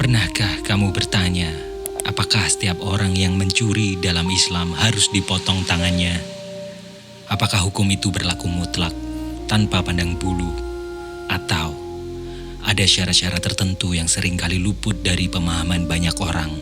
Pernahkah kamu bertanya, apakah setiap orang yang mencuri dalam Islam harus dipotong tangannya? Apakah hukum itu berlaku mutlak, tanpa pandang bulu? Atau ada syarat-syarat tertentu yang seringkali luput dari pemahaman banyak orang?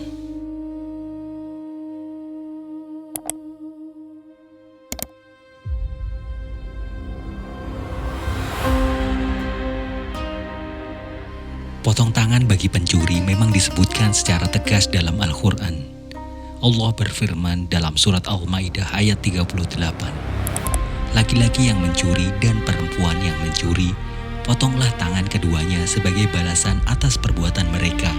Potong tangan bagi pencuri memang disebutkan secara tegas dalam Al-Quran. Allah berfirman dalam surat Al-Maidah ayat 38. Laki-laki yang mencuri dan perempuan yang mencuri, potonglah tangan keduanya sebagai balasan atas perbuatan mereka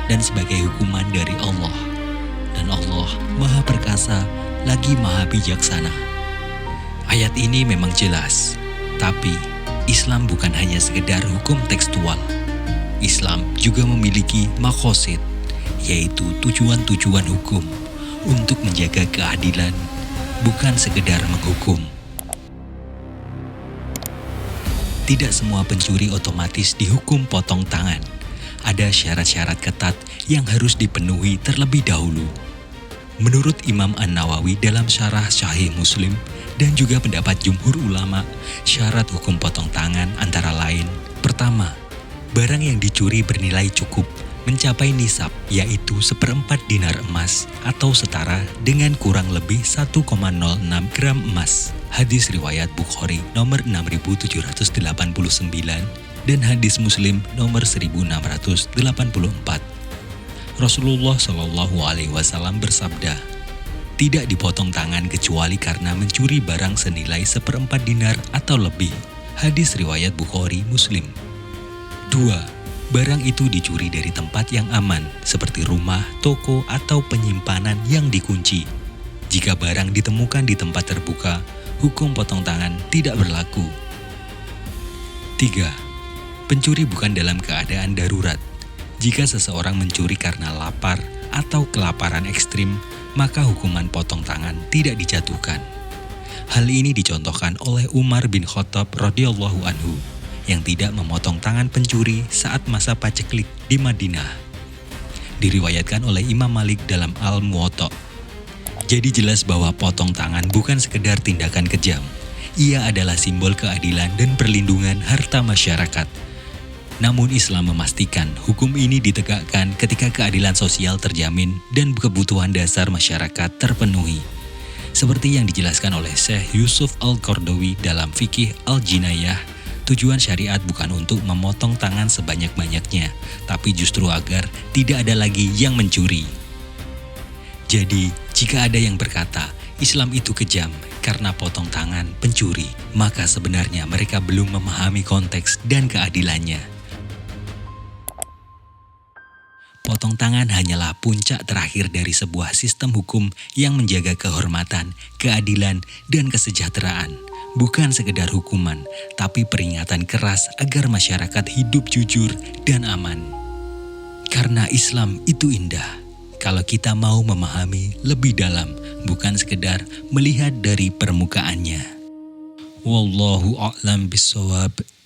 dan sebagai hukuman dari Allah. Dan Allah Maha Perkasa lagi Maha Bijaksana. Ayat ini memang jelas, tapi Islam bukan hanya sekedar hukum tekstual. Islam juga memiliki maqasid, yaitu tujuan-tujuan hukum untuk menjaga keadilan, bukan sekedar menghukum. Tidak semua pencuri otomatis dihukum potong tangan. Ada syarat-syarat ketat yang harus dipenuhi terlebih dahulu. Menurut Imam An-Nawawi dalam syarah Sahih Muslim dan juga pendapat jumhur ulama, syarat hukum potong tangan antara lain: pertama, barang yang dicuri bernilai cukup mencapai nisab, yaitu 1/4 dinar emas atau setara dengan kurang lebih 1,06 gram emas. Hadis riwayat Bukhari nomor 6789 dan hadis Muslim nomor 1684. Rasulullah Shallallahu Alaihi Wasallam bersabda, tidak dipotong tangan kecuali karena mencuri barang senilai 1/4 dinar atau lebih. Hadis riwayat Bukhari Muslim. 2. Barang itu dicuri dari tempat yang aman, seperti rumah, toko, atau penyimpanan yang dikunci. Jika barang ditemukan di tempat terbuka, hukum potong tangan tidak berlaku. 3. Pencuri bukan dalam keadaan darurat. Jika seseorang mencuri karena lapar atau kelaparan ekstrim, maka hukuman potong tangan tidak dijatuhkan. Hal ini dicontohkan oleh Umar bin Khattab radhiyallahu anhu, yang tidak memotong tangan pencuri saat masa paceklik di Madinah. Diriwayatkan oleh Imam Malik dalam Al-Muwatta. Jadi jelas bahwa potong tangan bukan sekedar tindakan kejam. Ia adalah simbol keadilan dan perlindungan harta masyarakat. Namun Islam memastikan hukum ini ditegakkan ketika keadilan sosial terjamin dan kebutuhan dasar masyarakat terpenuhi. Seperti yang dijelaskan oleh Syekh Yusuf Al-Qardawi dalam Fikih Al-Jinayah, tujuan syariat bukan untuk memotong tangan sebanyak-banyaknya, tapi justru agar tidak ada lagi yang mencuri. Jadi, jika ada yang berkata, Islam itu kejam karena potong tangan pencuri, maka sebenarnya mereka belum memahami konteks dan keadilannya. Potong tangan hanyalah puncak terakhir dari sebuah sistem hukum yang menjaga kehormatan, keadilan, dan kesejahteraan. Bukan sekedar hukuman, tapi peringatan keras agar masyarakat hidup jujur dan aman. Karena Islam itu indah, kalau kita mau memahami lebih dalam, bukan sekedar melihat dari permukaannya. Wallahu a'lam bishawab.